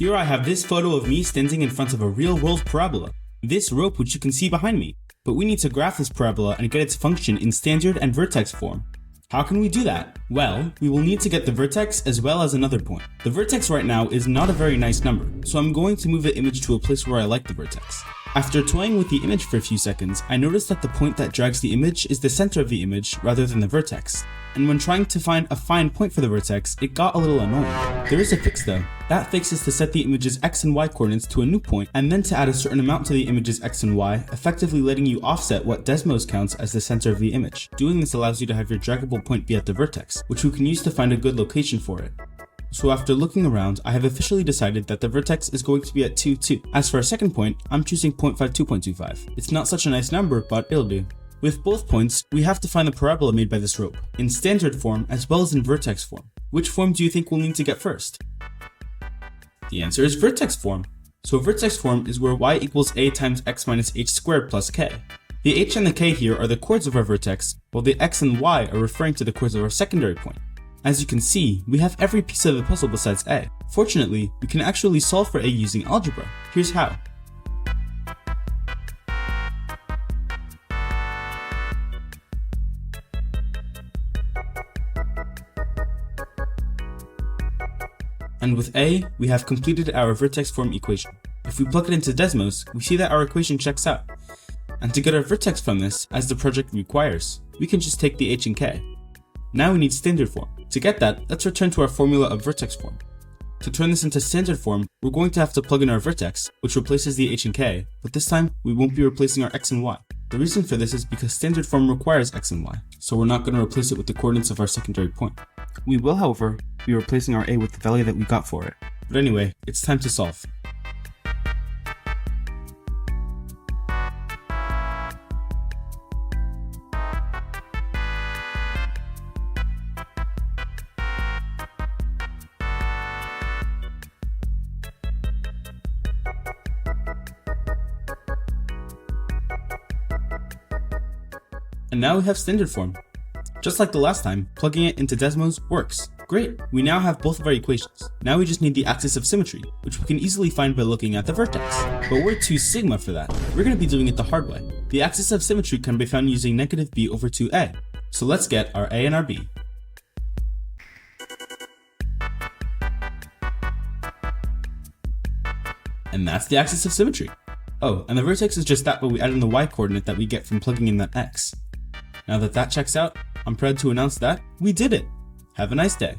Here I have this photo of me standing in front of a real-world parabola, this rope which you can see behind me, but we need to graph this parabola and get its function in standard and vertex form. How can we do that? Well, we will need to get the vertex as well as another point. The vertex right now is not a very nice number, so I'm going to move the image to a place where I like the vertex. After toying with the image for a few seconds, I noticed that the point that drags the image is the center of the image rather than the vertex. And when trying to find a fine point for the vertex, it got a little annoying. There is a fix though. That fix is to set the image's x and y coordinates to a new point, and then to add a certain amount to the image's x and y, effectively letting you offset what Desmos counts as the center of the image. Doing this allows you to have your draggable point be at the vertex, which we can use to find a good location for it. So after looking around, I have officially decided that the vertex is going to be at 2, 2. As for a second point, I'm choosing 0.52.25. It's not such a nice number, but it'll do. With both points, we have to find the parabola made by this rope, in standard form as well as in vertex form. Which form do you think we'll need to get first? The answer is vertex form. So vertex form is where y equals a times x minus h squared plus k. The h and the k here are the chords of our vertex, while the x and y are referring to the chords of our secondary point. As you can see, we have every piece of the puzzle besides a. Fortunately, we can actually solve for a using algebra. Here's how. And with a, we have completed our vertex form equation. If we plug it into Desmos, we see that our equation checks out. And to get our vertex from this, as the project requires, we can just take the h and k. Now we need standard form. To get that, let's return to our formula of vertex form. To turn this into standard form, we're going to have to plug in our vertex, which replaces the h and k, but this time we won't be replacing our x and y. The reason for this is because standard form requires x and y, so we're not going to replace it with the coordinates of our secondary point. We will, however, be replacing our a with the value that we got for it. But anyway, it's time to solve. And now we have standard form. Just like the last time, plugging it into Desmos works. Great, we now have both of our equations. Now we just need the axis of symmetry, which we can easily find by looking at the vertex. But we're too sigma for that. We're going to be doing it the hard way. The axis of symmetry can be found using negative b over 2a. So let's get our a and our b. And that's the axis of symmetry. Oh, and the vertex is just that, but we add in the y coordinate that we get from plugging in that x. Now that that checks out, I'm proud to announce that we did it! Have a nice day.